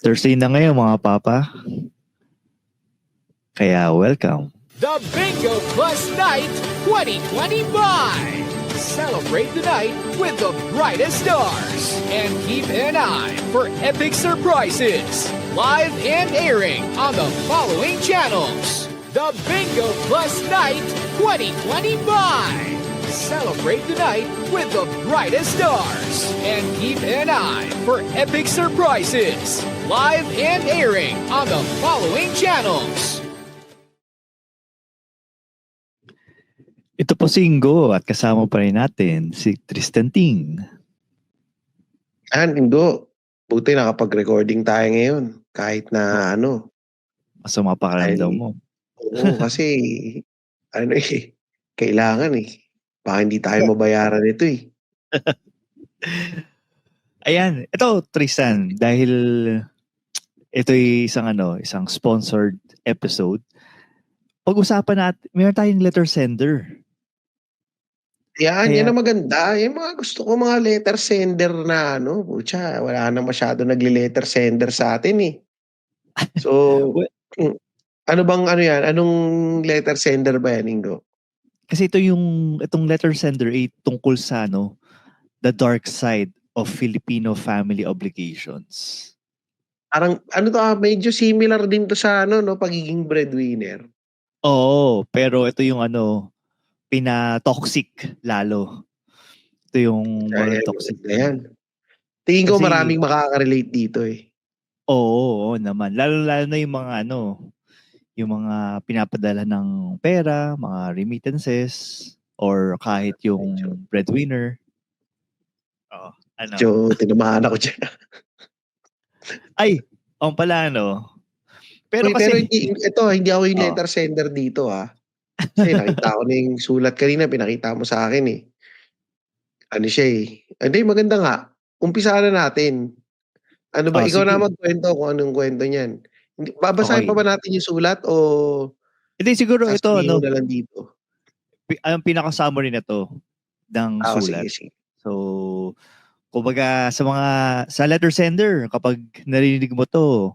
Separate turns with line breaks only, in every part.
Thursday na ngayon mga papa. Kaya welcome.
The Bingo Plus Night 2025! Celebrate the night with the brightest stars and keep an eye for epic surprises. Live and airing on the following channels. The Bingo Plus Night 2025! Celebrate the night with the brightest stars and keep an eye for epic surprises. Live and airing on the following channels.
Ito po si Ingo at kasama pa rin natin si Tristan Ting.
Indo. Buti nakapag-recording tayo ngayon. Kahit na
Masama pakiramdam mo.
Oo, kasi kailangan Baka hindi tayo mabayaran ito
Ayan, ito Tristan, dahil ito'y isang sponsored episode. Pag-usapan natin, meron tayong letter sender.
Yan ang maganda. Yung mga gusto ko mga letter sender na pucha, wala na masyado nagli-letter sender sa atin So, ano bang yan? Anong letter sender ba yan, Ingo?
Kasi itong letter sender ay tungkol sa the dark side of Filipino family obligations.
Parang medyo similar din to sa pagiging breadwinner.
Oo, pero ito yung pina-toxic lalo. Ito yung more toxic.
Ayan. Tingin ko maraming makaka-relate dito
Oo naman. Lalo na yung mga yung mga pinapadala ng pera, mga remittances, or kahit yung breadwinner.
So, tinamaan ako dyan.
Ay, pala Pero kasi
hindi ako yung letter sender dito Kasi nakita ko na yung sulat kanina, pinakita mo sa akin Ano siya Hindi, maganda nga. Umpisa na natin. Ano ba, ikaw na magkwento kung anong kwento niyan. Babasahin pa ba natin yung sulat o
hindi, siguro ito
na lang dito?
Ang pinaka-summary na to ng sulat.
Sige.
So, kumbaga sa letter sender, kapag narinig mo to,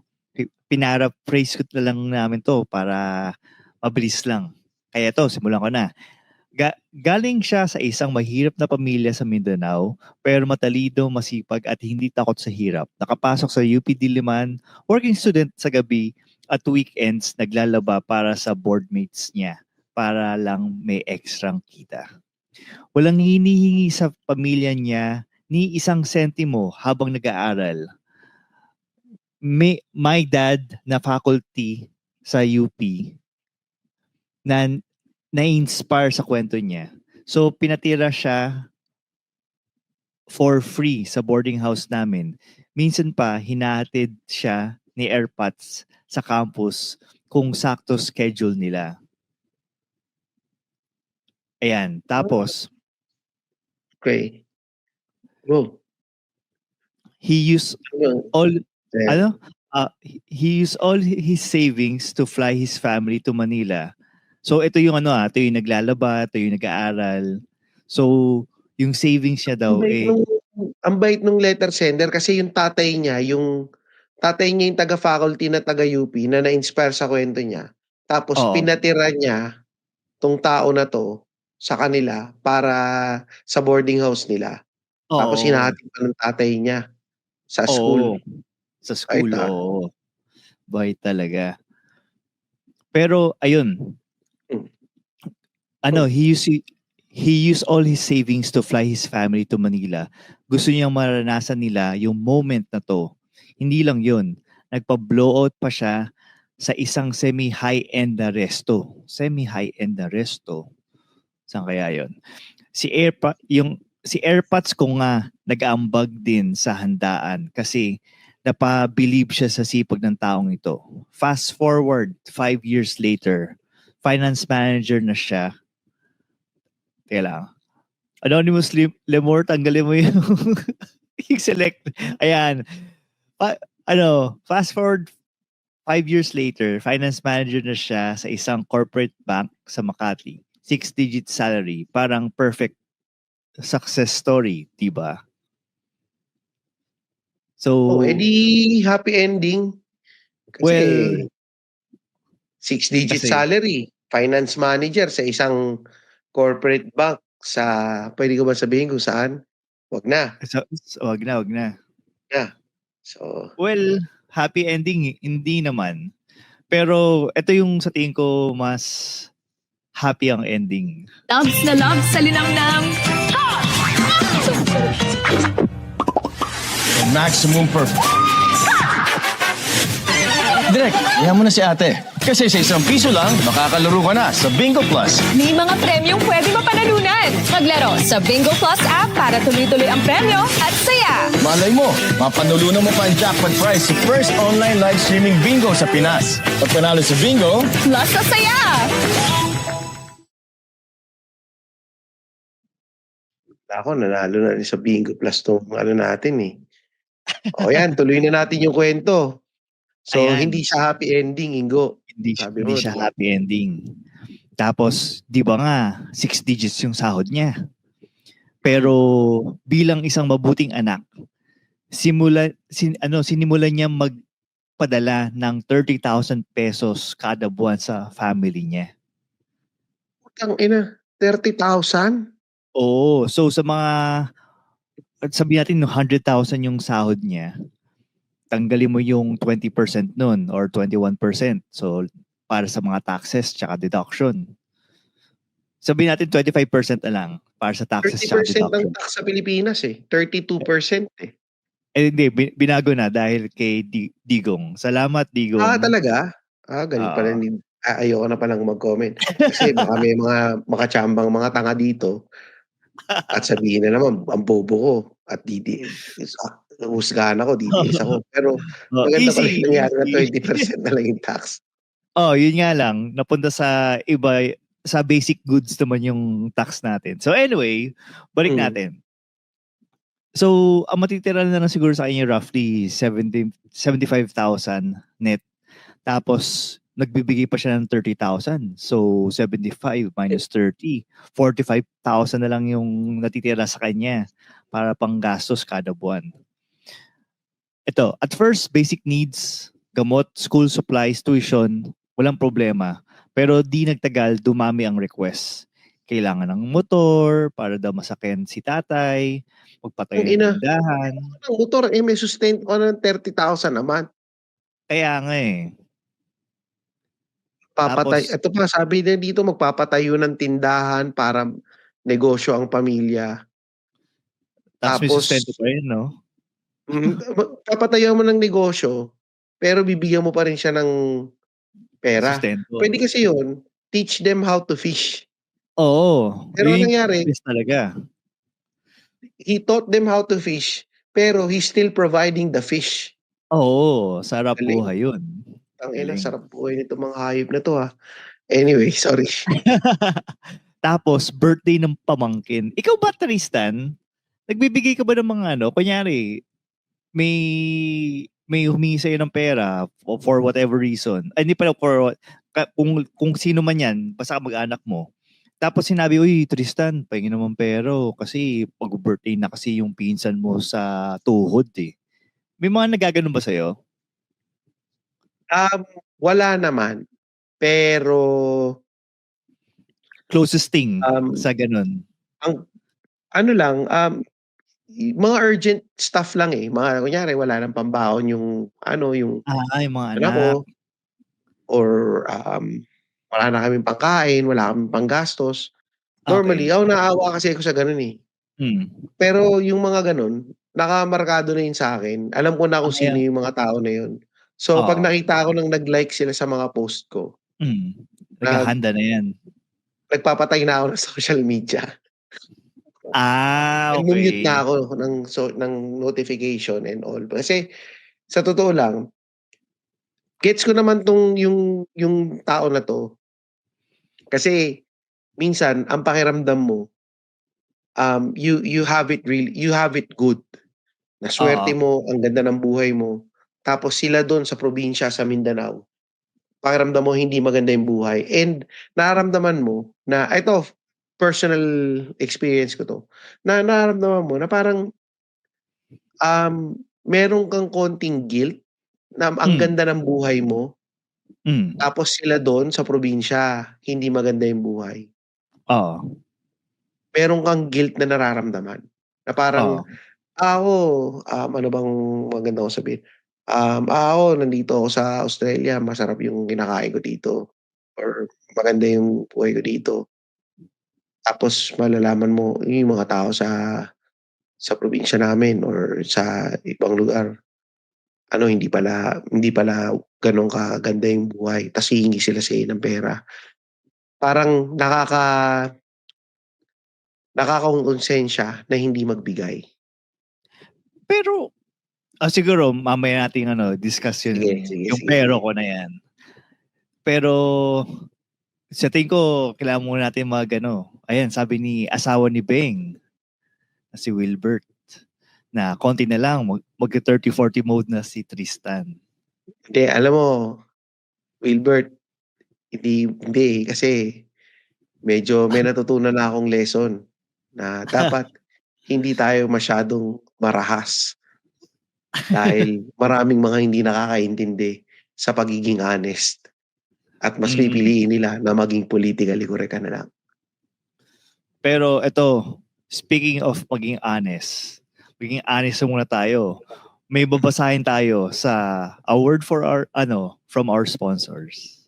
pinara-phrase ko na lang namin to para mabilis lang. Kaya to, simulan ko na. Galing siya sa isang mahirap na pamilya sa Mindanao, pero matalino, masipag at hindi takot sa hirap. Nakapasok sa UP Diliman, working student sa gabi at weekends naglalaba para sa boardmates niya para lang may ekstrang kita. Walang hinihingi sa pamilya niya ni isang sentimo habang nag-aaral. My dad na faculty sa UP na na-inspire sa kwento niya. So, pinatira siya for free sa boarding house namin. Minsan pa, hinahatid siya ni AirPods sa campus kung sakto schedule nila. Ayan. Tapos,
okay. Go.
He used all his savings to fly his family to Manila. So ito yung ito yung naglalaba, ito yung nag-aaral. So yung savings niya daw
ang bait nung letter sender kasi yung tatay niya yung taga-faculty na taga-UP na na-inspire sa kwento niya. Tapos pinatira niya tong tao na to sa kanila para sa boarding house nila. Tapos hinahatid pa ng tatay niya sa school.
Sa school, oo. Bait talaga. Pero ayun, he used all his savings to fly his family to Manila. Gusto niyang maranasan nila yung moment na to. Hindi lang yun. Nagpa-blowout pa siya sa isang semi-high-end na resto. Semi-high-end na resto. Saan kaya yun? Si AirPods ko nga nag-aambag din sa handaan kasi napabilib siya sa sipag ng taong ito. Fast forward, 5 years later, finance manager na siya. Teka lang. Anonymous Lemore, tanggalin mo yung select. Ayan. Fast forward 5 years later, finance manager na siya sa isang corporate bank sa Makati. 6-digit salary. Parang perfect success story, diba? So,
edi happy ending. Kasi
well,
6-digit
kasi,
salary, finance manager sa isang corporate bank pwede ko ba sabihin kung saan? Wag na.
wag na, wag na.
Yeah. So,
Well, happy ending, hindi naman. Pero ito yung sa tingin ko mas happy ang ending.
Loves na loves sa linamnam.
Maximum perfect. Direk, iyan mo na si ate. Kasi sa ₱1 lang, makakalaro ka na sa Bingo Plus.
May mga premyong pwede mapanalunan. Maglaro sa Bingo Plus app para tuloy-tuloy ang premyo at saya.
Malay mo, mapanulunan mo pa ang jackpot prize sa first online live streaming bingo sa Pinas. Pag panalo sa bingo,
Plus sa saya.
ako nanalo na rin sa Bingo Plus tong natin eh. O yan, tuloy na natin yung kwento. So,
Ayan.
hindi siya happy ending, Ingo.
Hindi
Sabi
hindi
mo,
siya
diba?
happy ending. Tapos, di ba nga, 6 digits yung sahod niya. Pero bilang isang mabuting anak, sinimulan niya magpadala ng 30,000 pesos kada buwan sa family niya.
Putang ina, 30,000?
Oo. So sa mga, sabihin natin 100,000 yung sahod niya, tanggalin mo yung 20% nun or 21%. So para sa mga taxes tsaka deduction. Sabihin natin 25% na lang para sa taxes tsaka
30%
deduction.
ng tax sa Pilipinas eh. 32% eh.
Eh hindi, binago na dahil kay Digong. Salamat, Digong.
Talaga? Galing pala. Ayoko na palang mag-comment. Kasi baka may mga makachambang mga tanga dito. At sabihin na naman, ang bobo ko. At husgahan ako, DDS ako. Pero maganda pala yung nangyari na 20% na lang yung tax.
Yun nga lang. Napunta sa iba, sa basic goods naman yung tax natin. So anyway, balik natin. So, ang matitira na lang siguro sa kanya roughly 75,000 net. Tapos, nagbibigay pa siya ng 30,000. So, 75 minus 30. 45,000 na lang yung natitira sa kanya para pang gastos kada buwan. Ito, at first, basic needs, gamot, school supplies, tuition, walang problema. Pero di nagtagal, dumami ang request. Kailangan ng motor para daw masakyan si tatay, magpatayo ng tindahan.
Ang motor, may sustain ko ng 30,000 naman.
Kaya nga eh.
Ito pa, sabi na dito, magpapatayo ng tindahan para negosyo ang pamilya.
Tapos may sustento pa rin, no?
Papatayo mo ng negosyo, pero bibigyan mo pa rin siya ng pera.
Sustento.
Pwede kasi yun, teach them how to fish.
Oo.
Pero nangyari,
talaga.
He taught them how to fish, pero he's still providing the fish.
Oo, sarap buhay yun.
Sarap buhay nito mga hayop na to ha. Anyway, sorry.
Tapos, birthday ng pamangkin. Ikaw ba, Tristan? Nagbibigay ka ba ng mga kunyari, may humingi sa'yo ng pera for whatever reason. Ay, hindi pala kung sino man yan, basta mag-anak mo. Tapos sinabi, uy, Tristan, pahingin naman pero kasi pag-birthday na kasi yung pinsan mo sa tuhod eh. May mga nagaganon ba sa'yo?
Wala naman. Pero
closest thing sa ganun?
Mga urgent stuff lang eh. Mga kunyari, wala nang pambaon yung
yung mga anak.
Ko. Or wala na kaming pangkain, wala kaming panggastos. Normally, naawa kasi ako sa ganun eh. Pero yung mga ganun, nakamarkado na yun sa akin. Alam ko na kung sino yung mga tao na yun. So, pag nakita ko nang nag-like sila sa mga post ko,
naghahanda na yan.
Nagpapatay na ako ng social media.
Okay.
Nag-mute na ako ng notification and all. Kasi, sa totoo lang, gets ko naman yung tao na to. Kasi, minsan, ang pakiramdam mo, you have it good. Naswerte mo, ang ganda ng buhay mo. Tapos sila doon sa probinsya sa Mindanao, pakiramdam mo hindi maganda yung buhay. And nararamdaman mo na, ito, personal experience ko to, na nararamdaman mo na parang meron kang konting guilt na ang
Hmm.
ganda ng buhay mo,
Hmm.
tapos sila doon sa probinsya, hindi maganda yung buhay.
Oo.
Meron kang guilt na nararamdaman, na parang,
Oo.
ako, ano bang maganda kong sabihin? Ako nandito ako sa Australia, masarap yung kinakain ko dito or maganda yung buhay ko dito. Tapos malalaman mo yung mga tao sa probinsya namin or sa ibang lugar, hindi pala gano'n kaganda yung buhay ta's hihingi sila sa'yo ng pera. Parang nakakakonsensya na hindi magbigay.
Pero, siguro mamaya nating discuss
Sige, sige,
yung
sige,
pero
sige.
ko na yan. Pero sa tingin ko kailangan muna natin ayan sabi ni asawa ni Beng, na si Wilbert, na konti na lang mag-30-40 mode na si Tristan.
Hindi, alam mo, Wilbert, hindi kasi medyo may natutunan na akong lesson na dapat hindi tayo masyadong marahas dahil maraming mga hindi nakakaintindi sa pagiging honest at mas
Mm.
pipiliin nila na maging politically correct ka na lang.
Pero ito, speaking of maging honest muna tayo. May babasahin tayo sa a word for our from our sponsors.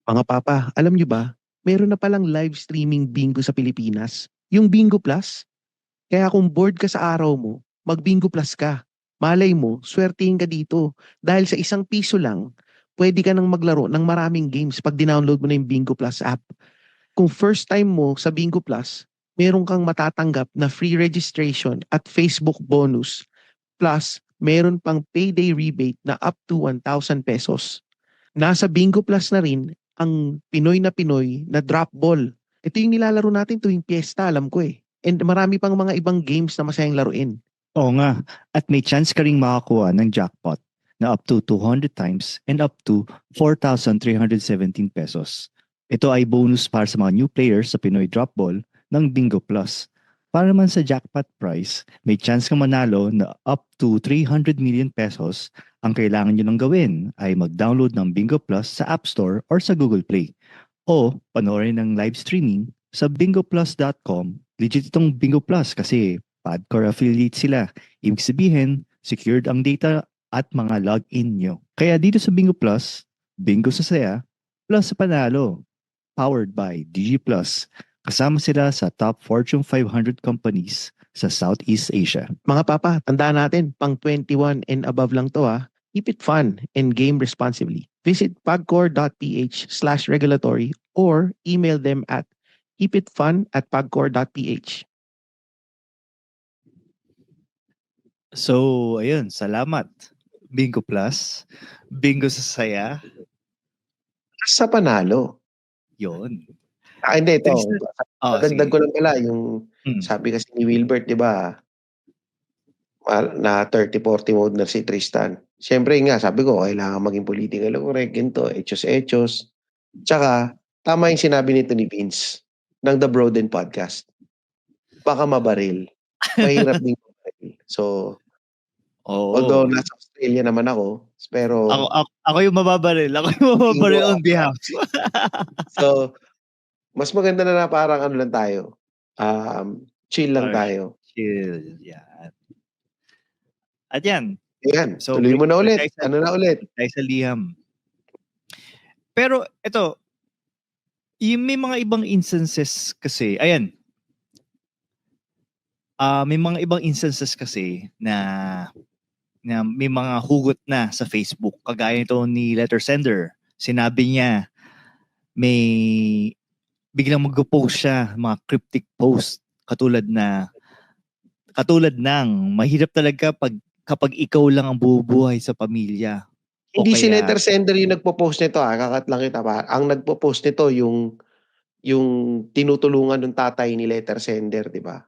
Mga papa, alam nyo ba, meron na palang live streaming bingo sa Pilipinas, yung Bingo Plus. Kaya kung bored ka sa araw mo, mag-Bingo Plus ka. Malay mo, swertihin ka dito. Dahil sa ₱1 lang, pwede ka nang maglaro ng maraming games pag dinownload mo na yung Bingo Plus app. Kung first time mo sa Bingo Plus, meron kang matatanggap na free registration at Facebook bonus. Plus, meron pang payday rebate na up to ₱1,000. Nasa Bingo Plus na rin ang Pinoy na drop ball. Ito yung nilalaro natin tuwing piyesta, alam ko eh. And marami pang mga ibang games na masayang laruin.
Oo nga. At may chance ka ring makakuha ng jackpot na up to 200 times and up to ₱4,317. Ito ay bonus para sa mga new players sa Pinoy Drop Ball ng Bingo Plus. Para naman sa jackpot prize, may chance kang manalo na up to ₱300 million. Ang kailangan nyo lang gawin ay mag-download ng Bingo Plus sa App Store or sa Google Play. O panoorin ng live streaming sa bingoplus.com. Legit itong Bingo Plus kasi Padcore affiliate sila. Ibig sabihin, secured ang data at mga login nyo. Kaya dito sa Bingo Plus, bingo sa saya, plus sa panalo. Powered by DG Plus. Kasama sila sa top Fortune 500 companies sa Southeast Asia.
Mga papa, tandaan natin, pang 21 and above lang to ah. Keep it fun and game responsibly. Visit pagcore.ph/regulatory or email them at keepitfun@pagcore.ph.
So, ayun, salamat. Bingo Plus, bingo sa saya,
Sa panalo.
yon.
Hindi ito,
sige.
dadagdag ko lang pala yung
Mm.
sabi kasi ni Wilbert, 'di ba? Na 30-40 mode na si Tristan. Siyempre nga, sabi ko, kailangan maging politically correct, ganito, hechos. Tsaka, tama yung sinabi nito ni Vince ng The Broden Podcast. Baka mabaril. Mahirap din mabaril. So, although
Oo.
nasa Australia naman ako, pero
Ako yung mababaril. Ako yung mababaril on behalf.
So, mas maganda na parang ano lang tayo, chill lang
Alright.
tayo.
Chill. Yan. At yan.
Ayan,
So,
tuloy mo na ulit.
tayo sa-
Ano na ulit?
tayo sa liham. Pero ito, yung may mga ibang instances kasi, ayan, may mga ibang instances kasi na may mga hugot na sa Facebook. Kagaya nito ni letter sender. Sinabi niya, may biglang mag-post siya, mga cryptic post. Katulad ng mahirap talaga kapag ikaw lang ang bubuhay sa pamilya.
Hindi si
kaya-
letter sender yung nagpo-post nito, kakat lang kita pa. Ang nagpo-post nito yung tinutulungan ng tatay ni letter sender, 'di ba?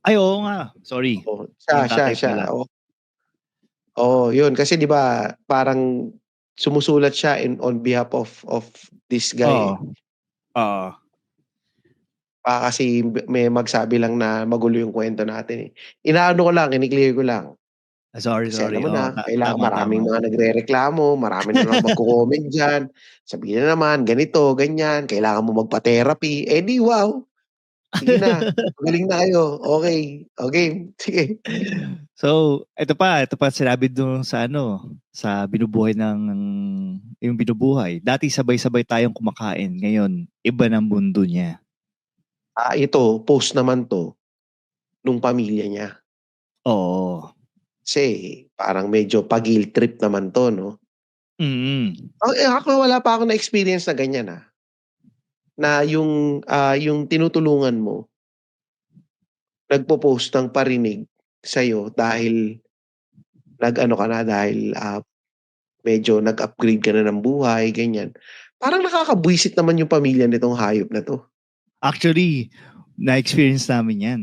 Ay, oo nga. Sorry.
Oh,
Yung tatay
siya.
pala.
Yun kasi 'di ba parang sumusulat siya on behalf of this guy.
Oo.
Kasi may magsabi lang na magulo yung kwento natin eh. Inaano ko lang, kini-clear ko lang.
Sorry,
Kasi
sorry.
alam mo
Oo,
na, kailangan
tama,
maraming
tama.
mga nagrereklamo, marami na lang magko-comment diyan. Sabihin na naman, ganito, ganyan, kailangan mo magpa-therapy. Eh di wow, sige na, magaling na kayo. Okay, okay, sige.
So, ito pa sinabi dun sa sa binubuhay yung binubuhay. Dati sabay-sabay tayong kumakain, ngayon iba ng mundo niya.
Ito, post naman 'to nung pamilya niya.
Oo.
Kasi parang medyo pa-guilt trip naman 'to 'no.
Mm.
Ako wala pa akong na-experience na ganyan, na yung tinutulungan mo nagpo-post ng parinig sa'yo dahil nag-ano ka na, dahil, medyo nag-upgrade ka na ng buhay, ganyan. Parang nakakabwisit naman yung pamilya nitong hayop na 'to.
Actually, na-experience namin 'yan.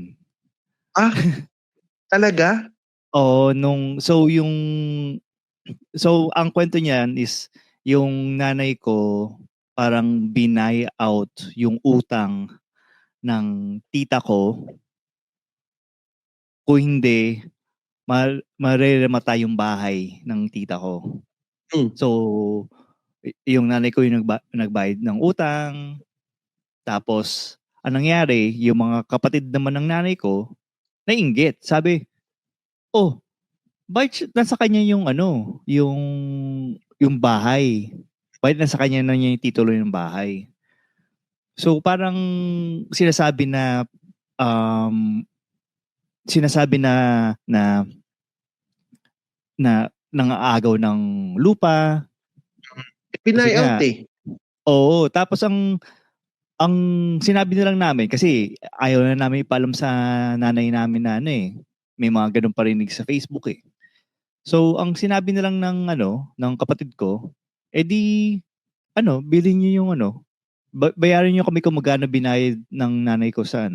Ah, talaga?
Oo, so ang kwento niyan is yung nanay ko parang binay out yung utang ng tita ko. Kung hindi, marerematay yung bahay ng tita ko.
Hmm.
So, yung nanay ko yung nagbayad ng utang. Tapos, anong nangyari, yung mga kapatid naman ng nanay ko, nainggit. Sabi, oh, bakit nasa kanya yung bahay? Bakit nasa kanya na niya yung titulo ng bahay? So, parang sinasabi na, um, sinasabi na nangaagaw ng lupa. Kasi
Pinayout,
nga,
eh.
oo. Tapos ang sinabi na lang namin, kasi ayaw na namin ipaalam sa nanay namin na may mga ganun parinig sa Facebook eh. So, ang sinabi na lang ng kapatid ko, edi, bilhin niyo yung bayaran niyo kami kung magkano binayad ng nanay ko sa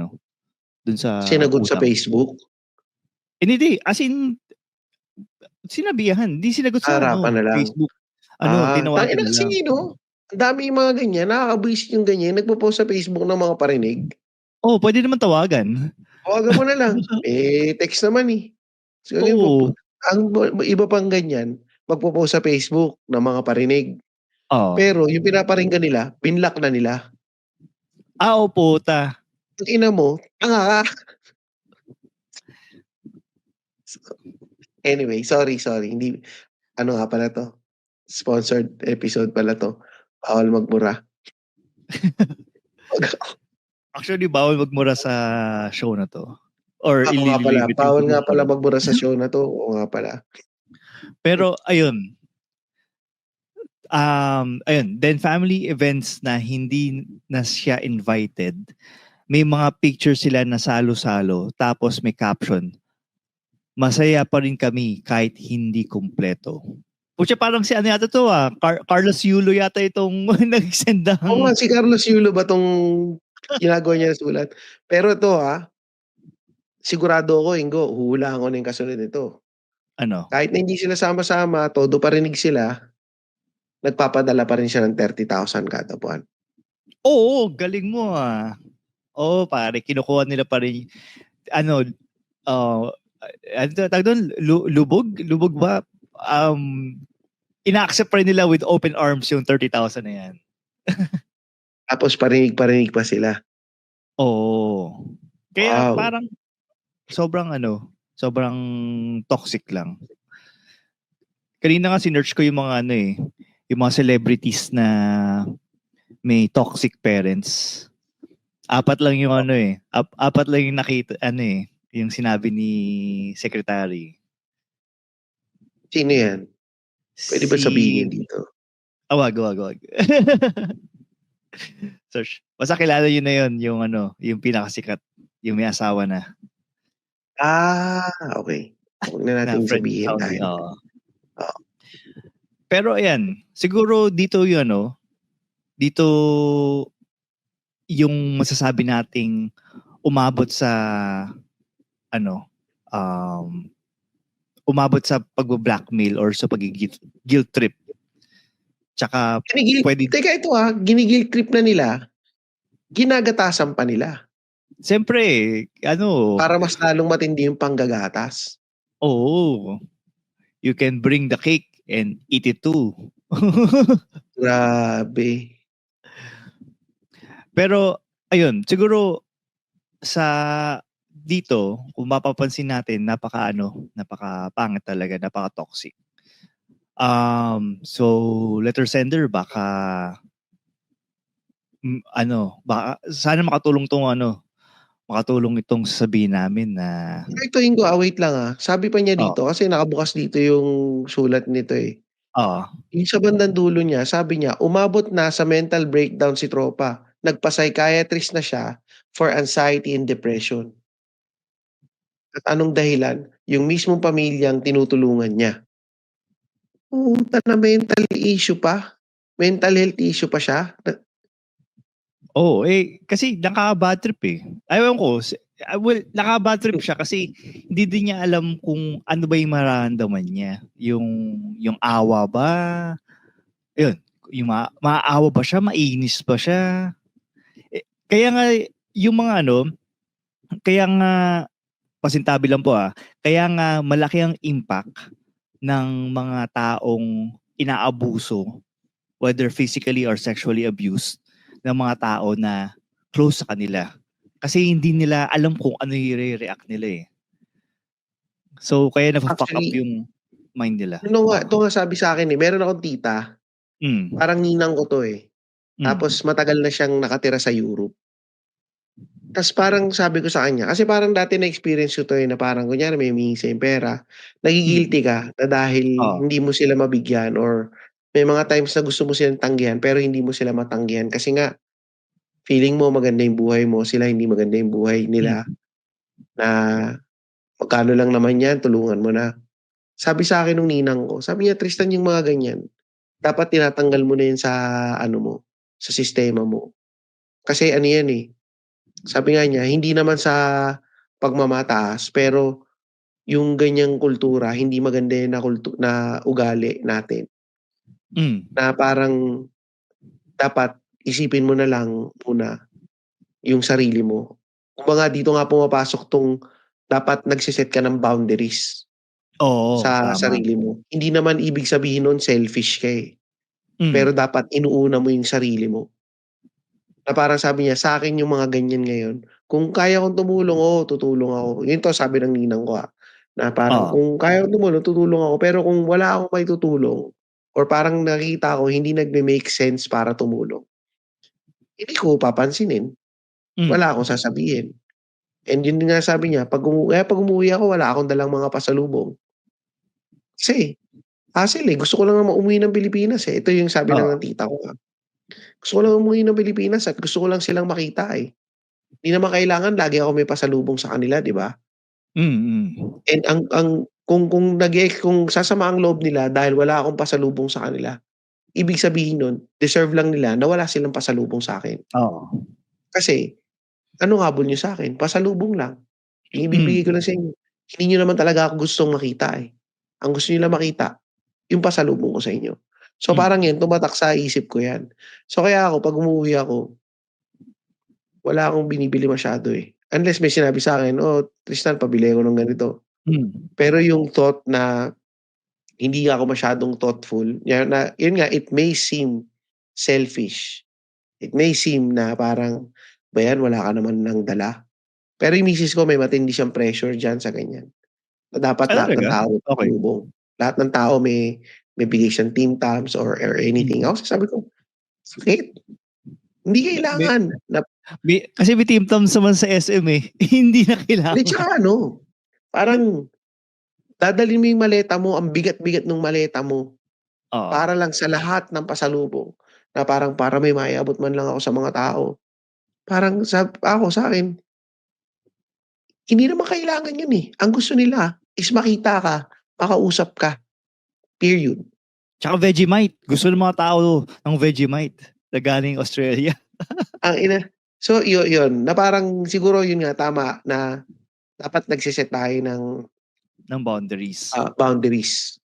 dun sa
Sinagot sa
utang.
Facebook?
Hindi, as in, sinabihan, hindi sinagot sa
Harapan na lang.
Facebook.
Tangina
Tinawagan na lang.
kasi 'no, ang daming mga ganyan, nakakabwisit yung ganyan, nagpo-post sa Facebook ng mga parinig.
Oh, pwede naman tawagan.
Tawagan mo na lang, text naman, eh. So,
Oo.
ang iba pang ganyan, magpo-post sa Facebook ng mga parinig.
Oo.
Pero yung pinaparinggan nila, binlock na nila.
Puta.
Tangina mo, tanga ka. Anyway, sorry, hindi nga pala 'to, sponsored episode pala 'to. Bawal magmura.
Actually, bawal magmura sa show na 'to. Or
Ako nga pala,
ililibit yung
bawal nga pala
commission.
magmura sa show na 'to, oo nga pala.
Pero ayun. Ayun, then family events na hindi na siya invited, may mga pictures sila na salo-salo, tapos may caption, masaya pa rin kami kahit hindi kumpleto. Pucha, parang si yata to Carlos Yulo yata itong nag-send ng...
Oo nga, si Carlos Yulo ba 'tong ginagawa niya na sulat? Pero ito, sigurado ako, Ingo, huhulaan ko na yung kasunod nito. Kahit na hindi sila sama-sama, todo parinig sila, nagpapadala pa rin siya ng 30,000 kada buwan.
Oo, galing mo Oo, pare, kinukuha nila pa rin, tawag doon, lubog ba? Ina-accept pa rin nila with open arms yung 30,000 na yan.
Tapos parinig pa sila.
Oo. Kaya
Wow.
parang sobrang toxic lang. Kanina nga sinearch ko yung mga yung mga celebrities na may toxic parents. 4 lang yung apat lang yung nakita, yung sinabi ni Secretary.
Sino yan? Pwede ba sabihin dito?
Wag. Search. Basta kilala yun na yun, yung pinakasikat, yung may asawa na.
Okay. Huwag na natin sabihin dahil.
Pero ayan, siguro dito dito yung masasabi nating umabot sa pag-blackmail or sa pag-guilt trip. Tsaka
Teka, ito giniguilt trip na nila, ginagatasan pa nila.
Siyempre,
para mas lalong matindi yung panggagatas.
Oo. you can bring the cake and eat it too.
Grabe.
Pero, ayun, siguro sa dito, kung mapapansin natin, napaka-pangit talaga, napaka-toxic. So, letter sender, baka sana makatulong itong sasabihin namin na
Ito Ingo, wait lang Sabi pa niya
oh,
dito, kasi nakabukas dito yung sulat nito eh.
oh,
Yung sa bandang dulo niya, sabi niya, umabot na sa mental breakdown si tropa. Nagpa-psychiatrist na siya for anxiety and depression. At anong dahilan? Yung mismong pamilyang tinutulungan niya. Puta na mental issue pa. Mental health issue pa siya.
kasi nakaka-bad trip eh. Ewan ko, nakaka-bad trip siya kasi hindi din niya alam kung ano ba yung mararamdaman niya. Yung awa ba? Ayun, yung maawa ba siya? Mainis ba siya? Kaya nga, yung mga kaya nga, pasintabi lang po kaya nga malaki ang impact ng mga taong inaabuso, whether physically or sexually abused, ng mga tao na close sa kanila. Kasi hindi nila alam kung ano yung i-react nila eh. So, kaya na-fuck up
Actually,
yung mind nila.
ito nga sabi sa akin meron akong tita, parang ninang ko to eh. Tapos matagal na siyang nakatira sa Europe. Tapos parang sabi ko sa kanya, kasi parang dati na-experience ko to na parang kunyari may humingi sa'yong pera, nagigilty ka na dahil hindi mo sila mabigyan or may mga times na gusto mo silang tanggihan pero hindi mo sila matanggihan kasi nga feeling mo maganda yung buhay mo, sila hindi maganda yung buhay nila na magkano lang naman yan, tulungan mo na. Sabi sa akin nung ninang ko, sabi niya, Tristan, yung mga ganyan, dapat tinatanggal mo na yun sa sa sistema mo. Kasi ano yan eh, sabi nga niya, hindi naman sa pagmamataas, pero yung ganyang kultura, hindi maganda na na ugali natin. Na parang dapat isipin mo na lang muna yung sarili mo. Kumbaga dito nga pumapasok tong dapat nagsiset ka ng boundaries sa
tama.
sarili mo. Hindi naman ibig sabihin nun selfish ka eh. Pero dapat inuuna mo yung sarili mo. Na parang sabi niya, sa akin yung mga ganyan ngayon, kung kaya kong tumulong, tutulong ako. Yun to sabi ng ninang ko na parang kung kaya kong tumulong, tutulong ako. Pero kung wala akong may tutulong, or parang nakita ko hindi nagme-make sense para tumulong, hindi ko papansinin. Wala akong sasabihin. And yun nga sabi niya, pag umuwi ako, wala akong dalang mga pasalubong. Kasi, gusto ko lang umuwi ng Pilipinas eh. Ito yung sabi ng tita ko Gusto ko lang umuwi ng Pilipinas at gusto ko lang silang makita eh. Hindi naman kailangan lagi ako may pasalubong sa kanila, di ba? And kung sasama ang loob nila dahil wala akong pasalubong sa kanila, ibig sabihin nun, deserve lang nila na wala silang pasalubong sa akin. Kasi, ano habol nyo sa akin? Pasalubong lang. Ibibigay ko lang sa inyo. Hindi nyo naman talaga ako gustong makita eh. Ang gusto nyo lang makita, yung pasalubong ko sa inyo. So parang yan, tumatak sa isip ko yan. So kaya ako, pag umuwi ako, wala akong binibili masyado eh. Unless may sinabi sa akin, Tristan, pabili ako ng ganito. Pero yung thought na hindi ako masyadong thoughtful, yun nga, it may seem selfish. It may seem na parang, bayan, wala ka naman ng dala. Pero yung misis ko, may matindi siyang pressure dyan sa ganyan. Na dapat lahat ng tao tulubong. Lahat ng tao may bigay siyang team tabs or anything. Ako sabi ko, sakit. Hindi kailangan.
Kasi may team tabs naman sa SM eh. Hindi na kailangan.
Hindi, tsaka parang dadalhin mo yung maleta mo, ang bigat-bigat ng maleta mo. Para lang sa lahat ng pasalubong. Na parang para may maiabot man lang ako sa mga tao. Parang sa akin, hindi naman kailangan yun eh. Ang gusto nila is makita ka, makausap ka. Period.
Tsaka Vegemite. Gusto ng mga tao ng Vegemite na galing Australia.
So, yun. Na parang siguro yun nga, tama na dapat nagsiset tayo ng
boundaries.
Boundaries.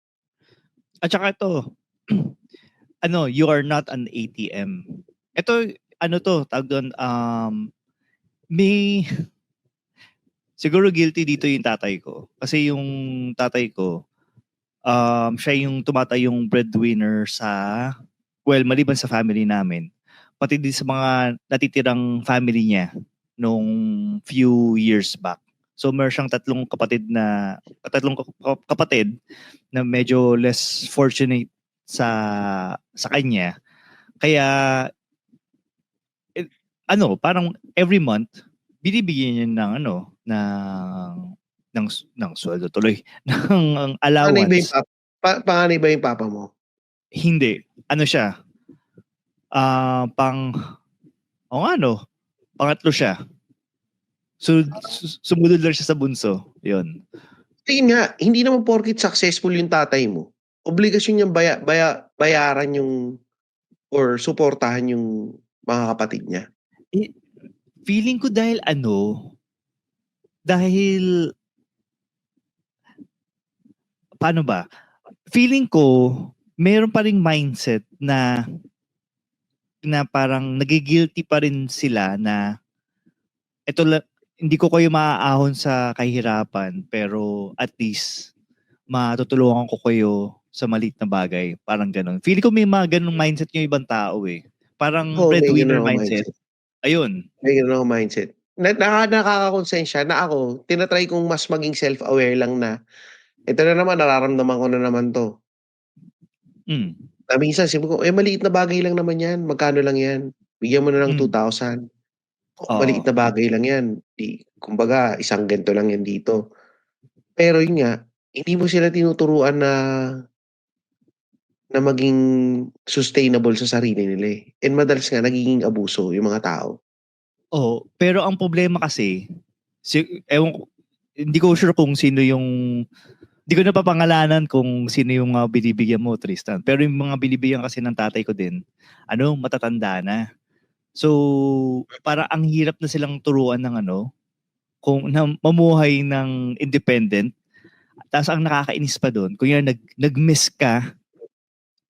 At saka ito, you are not an ATM. Ito, tawag doon, may, siguro guilty dito yung tatay ko. Kasi yung tatay ko, Siya yung tumatayong breadwinner maliban sa family namin, pati din sa mga natitirang family niya nung few years back. So meron siyang tatlong kapatid na medyo less fortunate sa kanya. Kaya parang every month binibigyan niya ng ng sweldo tuloy ng
Panganay ba yung
allowance.
panganay ba yung papa mo?
Hindi. Siya? Pangatlo siya. So, sumunod lang siya sa bunso. Yun.
Ayun nga, hindi naman porket successful yung tatay mo, obligasyon niyang bayaran yung or suportahan yung mga kapatid niya.
Feeling ko dahil paano ba? Feeling ko, meron pa ring mindset na parang nagigilty pa rin sila na hindi ko kayo maaahon sa kahirapan, pero at least matutulungan ko kayo sa maliit na bagay. Parang ganun. Feeling ko may mga ganung mindset yung ibang tao eh. Parang
Oo, may
breadwinner
ganun ako
mindset. Ayun.
May ganun ako mindset. Nakakakonsensya na ako, tinatry kong mas maging self-aware lang na ito na naman, nararamdaman ko na naman to. Minsan sabi ko, maliit na bagay lang naman yan. Magkano lang yan? Bigyan mo na ng 2,000. Maliit na bagay lang yan. Kumbaga, isang ganito lang yan dito. Pero yun nga, hindi mo sila tinuturuan na maging sustainable sa sarili nila eh. And madalas nga, nagiging abuso yung mga tao.
Oo, pero ang problema kasi, hindi ko sure kung sino hindi ko napapangalanan kung sino yung mga binibigyan mo, Tristan. Pero yung mga binibigyan kasi ng tatay ko din, matatanda na. So, para ang hirap na silang turuan ng kung mamuhay ng independent. Tapos ang nakakainis pa doon, kung yan nag-miss ka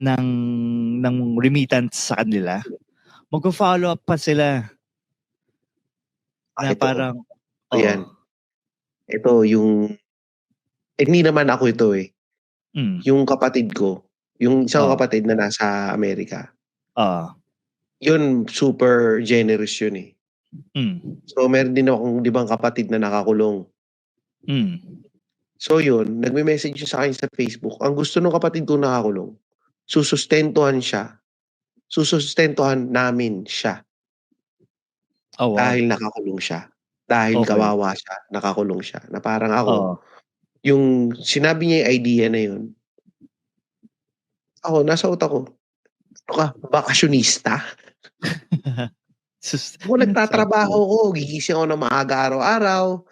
ng remittance sa kanila, mag-follow up pa sila. Na
ito,
parang,
ayan. Ito yung, hindi naman ako ito eh. Yung kapatid ko, yung isang kapatid na nasa Amerika. Yun, super generous yun eh. So, meron din akong libang kapatid na nakakulong. So yun, nagme-message siya sa akin sa Facebook. Ang gusto ng kapatid ko nakakulong, susustentuhan namin siya.
Oh, wow.
Dahil nakakulong siya. Dahil kawawa siya, nakakulong siya. Na parang ako, yung sinabi niya yung idea na yun, ako, nasa utak ko, bakasyonista? Ako nagtatrabaho ko, gigising ako ng maaga araw-araw,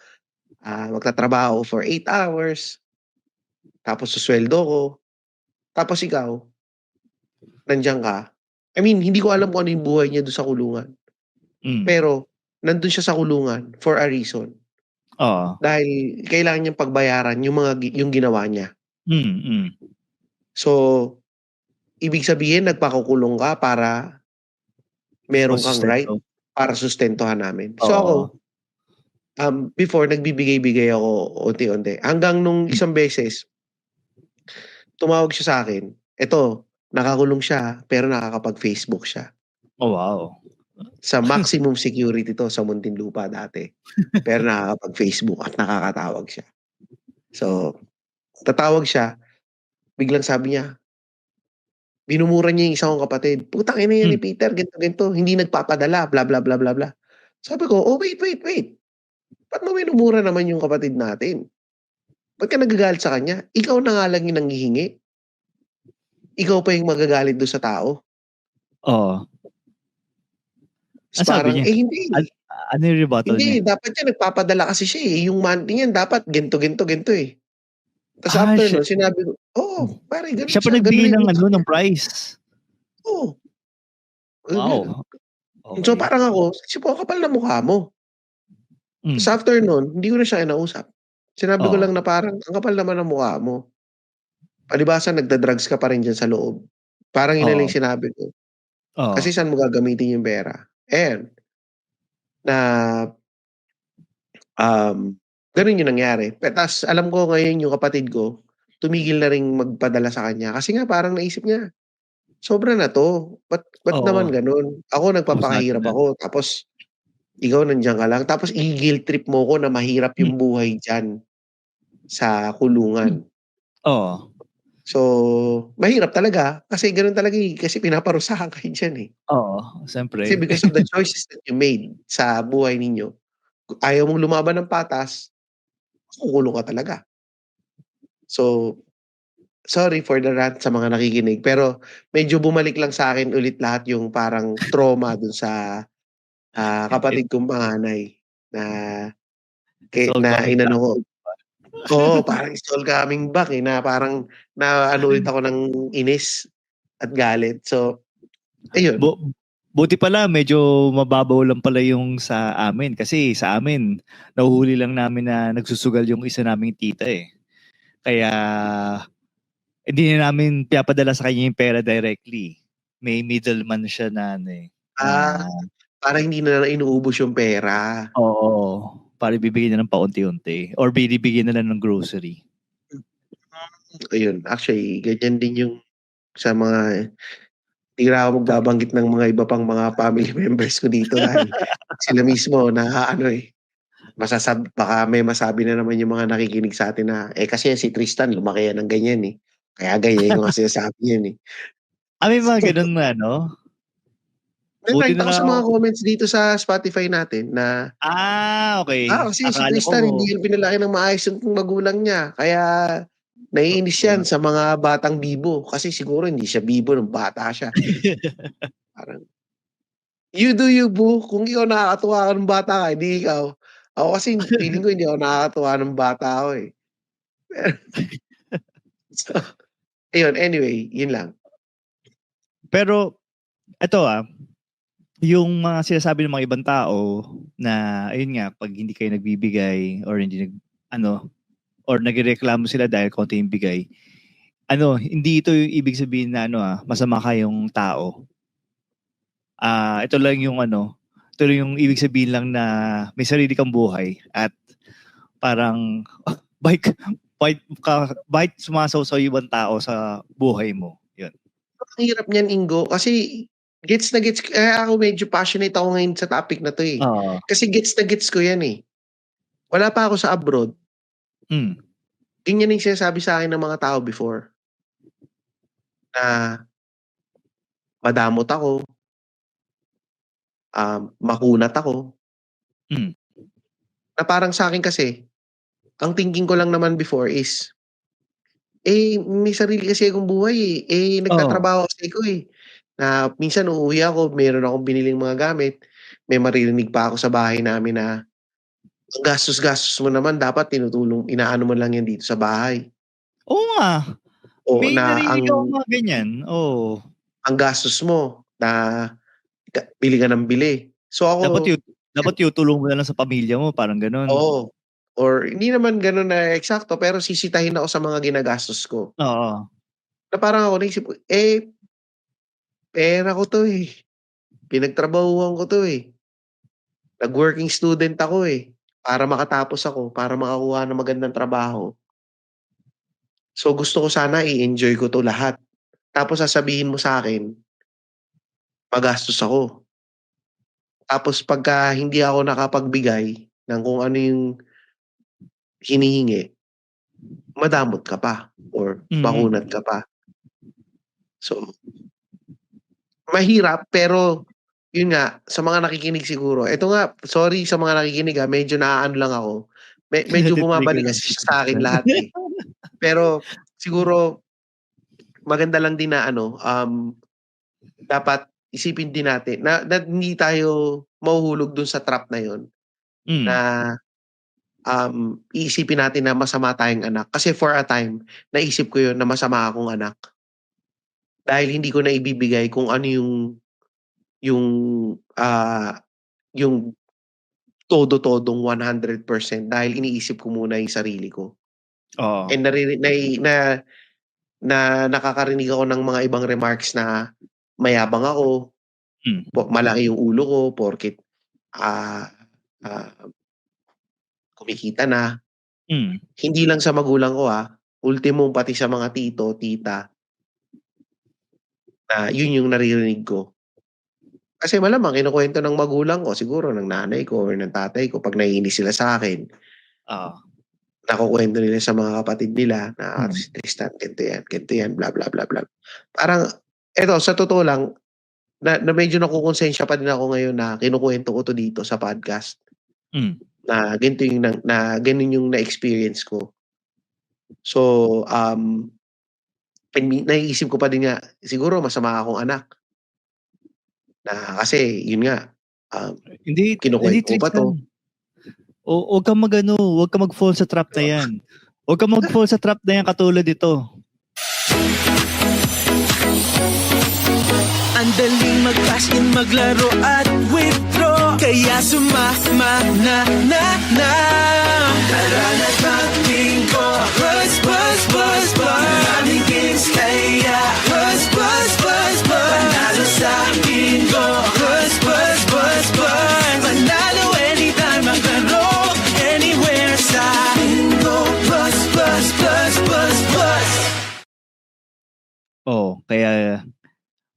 magtatrabaho for 8 hours, tapos susweldo ko, tapos ikaw, nandiyan ka. I mean, hindi ko alam kung ano yung buhay niya doon sa kulungan. Pero, nandun siya sa kulungan for a reason. Dahil kailangan niyang pagbayaran yung ginawa niya. So, ibig sabihin, nagpakukulong ka para meron kang right para sustentuhan namin. So ako, before, nagbibigay-bigay ako unti-unti. Hanggang nung isang beses, tumawag siya sa akin. Ito, nakakulong siya, pero nakakapag-Facebook siya.
Oh, wow.
Sa maximum security to sa Muntinlupa dati. Pero nakakapag-Facebook at nakakatawag siya. So, tatawag siya, biglang sabi niya, binumura niya yung isang kapatid. Putang ina yan ni Peter, ganito, hindi nagpapadala, bla bla bla bla bla. Sabi ko, wait. Ba't mo binumura naman yung kapatid natin? Ba't ka nagagalit sa kanya? Ikaw na nga lang yung nanghihingi. Ikaw pa yung magagalit doon sa tao.
Sabi niya?
Hindi.
Ano yung rebuttal niya?
Hindi, dapat yan, nagpapadala kasi siya eh. Yung monthly niyan, dapat ganito eh. Tapos after nun, sinabi ko, pare, ganun
siya pa nagbigay ng price.
Oo.
Wow.
Okay. So parang ako, kapal na mukha mo. Tapos after nun, hindi ko na siya inausap. Sinabi ko lang na parang, ang kapal naman ng mukha mo. Palibasa, nagda-drugs ka pa rin dyan sa loob. Parang yun lang sinabi ko. Kasi saan mo gagamitin yung pera? And, ganun yung nangyari. Tapos alam ko ngayon yung kapatid ko, tumigil na ring magpadala sa kanya. Kasi nga parang naisip niya, sobra na 'to, ba't
Oo,
naman gano'n? Ako
ubos natin
nagpapakahirap
na.
ako tapos ikaw nandiyan ka lang, tapos i-guilt trip mo ko na mahirap
Hmm,
yung buhay diyan sa
hmm,
kulungan.
oo,
So, mahirap talaga kasi gano'n talaga, eh, kasi pinaparusahan kayo diyan, eh.
oo,
Kasi
siyempre.
because of the choices that you made sa buhay ninyo, ayaw mong lumaban ng patas, makukulong ka talaga. So, sorry for the rant sa mga nakikinig, pero medyo bumalik lang sa'kin ulit lahat yung parang trauma dun sa, kapatid kong panganay na
It's all
na
coming
inano
back.
ko. Oo, parang it's all coming back, eh, na parang naano ulit ako ng inis at galit. So, ayun.
Bu buti pala medyo mababaw lang pala yung sa amin kasi sa amin nahuhuli lang namin na nagsusugal yung isa naming tita, eh. Kaya hindi na namin pinapadala sa kanya yung pera directly. May middleman siya na ano, eh, na
Ah, Parang hindi na inuubos yung pera.
oo, para ibibigay na ng paunti-unti or binibigyan na lang ng grocery.
Ayun, actually ganyan din yung sa mga hindi na ako magbabanggit ng mga iba pang mga family members ko dito dahil sila mismo naaano, eh, baka may masabi na naman yung mga nakikinig sa'tin na, "Eh, kasi si Tristan lumaki yan ng ganyan, eh, kaya ganyan yung mga sinasabi niyan, eh."
May mga
So,
gano'n na ano? Buti na
nakita ko
lang
sa
ako
mga comments dito sa Spotify natin na,
okey.
kasi si
Akala ko
Tristan hindi yan pinalaki ng maayos yung magulang niya kaya naiinis yan sa mga batang bibo kasi siguro hindi siya bibo nung bata siya. Parang, "You do you boo, kung ikaw nakakatuwa ka nung bata ka, hindi ikaw." Ako kasi feeling ko hindi ako nakakatuwa nung bata ako, eh. So, ayun anyway, yun lang.
Pero eto, yung mga sinasabi ng mga ibang tao na ayun nga 'pag hindi kayo nagbibigay or hindi ano or nagrereklamo sila dahil konti yung bigay, hindi ito yung ibig sabihin na masama kayong tao. Ito lang yung ito lang yung ibig sabihin lang na may sarili kang buhay at parang bike bakit sumasawsaw yung ibang tao sa buhay mo, yun.
Ang hirap niyan, Ingo, kasi gets na gets kaya ako medyo passionate ako ngayon sa topic na 'to, eh.
Oo,
Kasi gets na gets ko 'yan, eh. Wala pa ako sa abroad,
hmm,
ganyan yung sinasabi sa'kin ng mga tao before, na madamot ako, makunat ako,
hmm,
na parang sa'kin kasi, ang thinking ko lang naman before is, may sarili kasi akong buhay,
oo,
nagtatrabaho kasi ako, eh, na minsan uuwi ako meron akong biniling mga gamit, may maririnig pa ako sa bahay namin na, "Ang gastos-gastos mo naman dapat inaano mo lang yan dito sa bahay."
oo nga,
O
may
na
narinig akong mga ganyan, oo.
ang gastos mo na bili ka ng bili. So ako,
Dapat dapat tutulong mo na lang sa pamilya mo parang gano'n.
oo, or hindi naman gano'n na eksakto pero sisitahin ako sa mga ginagastos ko.
Oo,
Na parang ako naisip ko, pera ko 'to, eh, pinagtrabahuhan ko 'to, eh. Nag-working student ako, eh, para makatapos ako, para makakuha ng magandang trabaho. So gusto ko sana i-enjoy ko 'to lahat. Tapos sasabihin mo sa'kin magastos ako. Tapos pagka hindi ako nakapagbigay ng kung ano yung hinihingi, madamot ka pa or makunat
mm.
ka pa. So, mahirap pero yun nga, sa mga nakikinig siguro eto nga, sorry sa mga nakikinig, medyo naaano lang ako. Medyo
Nati-trigger
bumabalik
lang
kasi
si
siya sa'kin
Tristan.
lahat, eh. Pero siguro maganda lang din na dapat isipin din natin na hindi tayo mahuhulog dun sa trap na yun na,
Hmm,
iisipin natin na masama tayong anak. Kasi for a time, naisip ko yun na masama akong anak. Dahil hindi ko naibibigay kung ano yung, ah, yung todo-todong 100% dahil iniisip ko muna yung sarili ko.
oo,
And nariri nai na nakakarinig ako ng mga ibang remarks na mayabang ako,
hmm,
malaki yung ulo ko porket, ah, ah, kumikita na.
hmm,
Hindi lang sa magulang ko, ultimo pati sa mga tito, tita, na yun yung naririnig ko. Kasi malamang kinukuwento ng magulang ko, siguro ng nanay ko or ng tatay ko 'pag naiinis sila sa'kin,
Oo.
nakukuwento nila sa mga kapatid nila na,
Mm.
"Si Tristan ganito yan, bla, bla, bla, bla." Parang eto sa totoo lang, na medyo nakokonsensya pa din ako ngayon na kinukuwento ko 'to dito sa podcast,
Hmm.
na ganito yung na gano'n yung na-experience ko. So, naiisip ko pa din nga, siguro masama akong anak na kasi yun nga,
Hindi hindi
kinukuwento ko pa 'to.
Tristan. Huwag kang mag-ano, huwag kang mag-fall sa trap na 'yan. Huwag kang mag-fall sa trap na 'yan katulad nito.
Ang daling mag-cash in, maglaro at withdraw. Kaya sumama na. Tara na't mag-bingo. Buzz. Maraming games kaya buzz. Panalo sa bingo. Buzz. Panalo anytime, maglaro anywhere sa bingo. Buzz.
Oh, kaya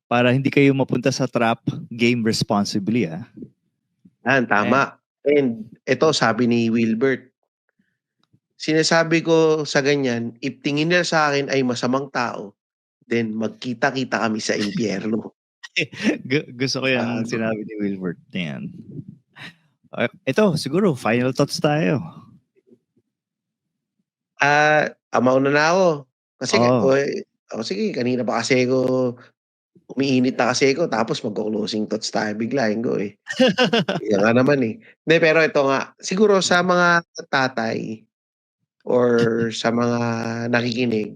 para hindi kayo mapunta sa trap, game responsibly, ah.
Tama. And ito sabi ni Wilbert, sinasabi ko sa ganyan, if tingin nila sa akin ay masamang tao, then magkita-kita kami sa impyerno.
Gusto ko yung
Ah.
sinabi ni Wilbert na yan. Ito, siguro, final thoughts tayo.
Mauna na ako. Kasi
Oo.
sige, kanina pa kasi ako, umiinit na kasi ako, tapos magko-closing thoughts tayo biglain ko eh. Yan nga naman eh. Hindi, pero ito nga, siguro sa mga tatay or sa mga nakikinig,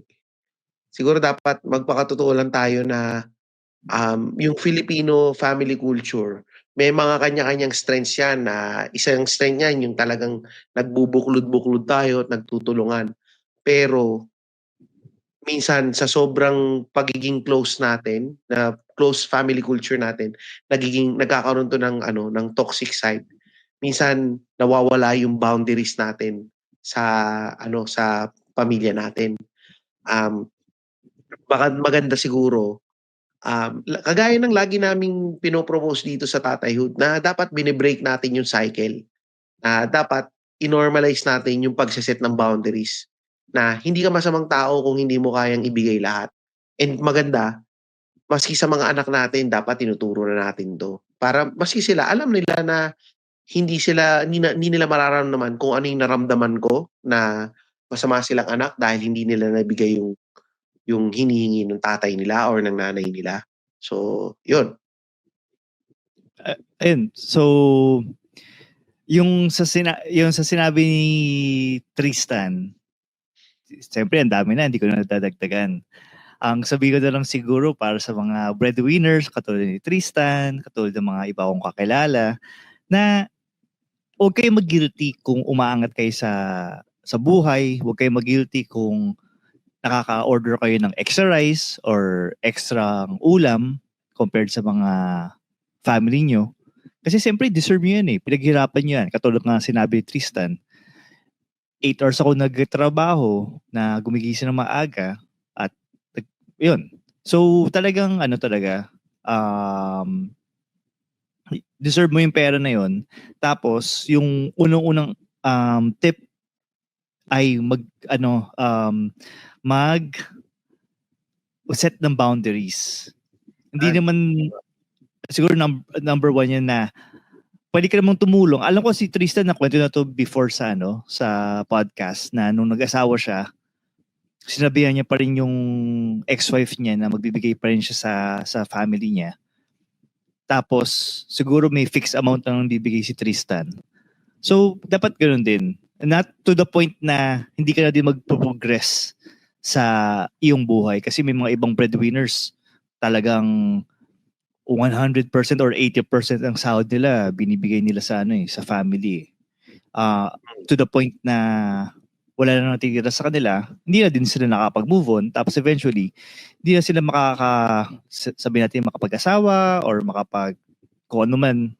siguro dapat magpakatotoo lang tayo na yung Filipino family culture, may mga kanya-kanyang strengths yan na isang strength niyan yung talagang nagbubuklod-buklod tayo at nagtutulungan. Pero minsan sa sobrang pagiging close natin, na close family culture natin, nagkakaroon 'to ng ng toxic side. Minsan nawawala yung boundaries natin sa sa pamilya natin. Um, Baka maganda siguro, kagaya ng lagi naming pino-propose dito sa Tatayhood na dapat bine-break natin yung cycle. Dapat i-normalize natin yung pagse-set ng boundaries na hindi ka masamang tao kung hindi mo kayang ibigay lahat. And maganda, maski sa mga anak natin dapat tinuturo na natin 'to. Para maski sila alam nila na hindi nila mararamdaman kung ano yung naramdaman ko na masama silang anak dahil hindi nila nabigay yung hinihingi ng tatay nila or ng nanay nila. So, yun.
Ayun, so yung sa sinabi ni Tristan, siyempre ang dami na, hindi ko na nadadagdagan. Ang sabi ko na lang siguro para sa mga breadwinners, katulad ni Tristan, katulad ng mga iba kong kakilala, na huwag kayo mag-guilty kung umaangat kayo sa buhay, huwag kayo mag-guilty kung nakaka-order kayo ng extra rice or extra ulam compared sa mga family nyo. Kasi siyempre, deserve nyo yan eh. Pinaghirapan nyo yan. Katulad nga sinabi ni Tristan, 8 hours ako nagtrabaho na gumigising ng maaga at yun. So talagang deserve mo yung pera na yun. Tapos yung unang-unang tip ay mag set ng boundaries. Hindi naman siguro number one yan na pwede ka namang tumulong. Alam ko si Tristan nakwento na to before sa podcast na nung nag-asawa siya, sinabihan niya pa rin yung ex-wife niya na magbibigay pa rin siya sa family niya. Tapos siguro may fixed amount lang bibigay si Tristan. So dapat ganoon din. Not to the point na hindi ka na din magpo-progress sa iyong buhay kasi may mga ibang breadwinners talagang 100% or 80% ang sahod nila binibigay nila sa sa family. To the point na wala na natitira sa kanila, hindi na din sila nakapag-move on, tapos eventually hindi na sila sabi natin makapag-asawa or kung ano man.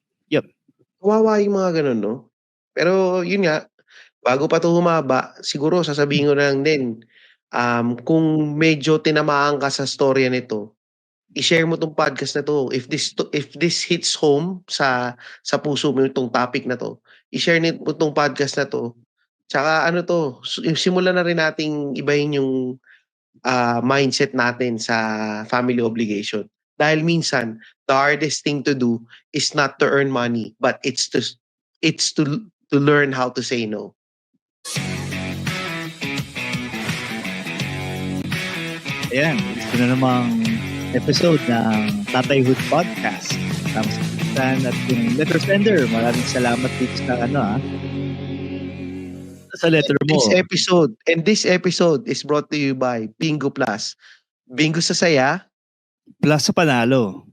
Kawawa yung mga ganun, no? Pero yun nga, bago pa 'to humaba, siguro sasabihin ko na lang din, Kung medyo tinamaan ka sa storya nito, i-share mo tong podcast na to. If this hits home sa puso mo itong topic na to, i-share mo tong podcast na to. Tsaka ano to, simulan na rin nating ibahin yung mindset natin sa family obligation. Dahil minsan, the hardest thing to do is not to earn money, but it's to learn how to say no.
Ayan, gusto na namang episode ng Tatayhood Podcast. Tapos at yung letter sender, maraming salamat dito sa sa letter mo.
This episode is brought to you by Bingo Plus. Bingo sa saya.
Plus sa panalo.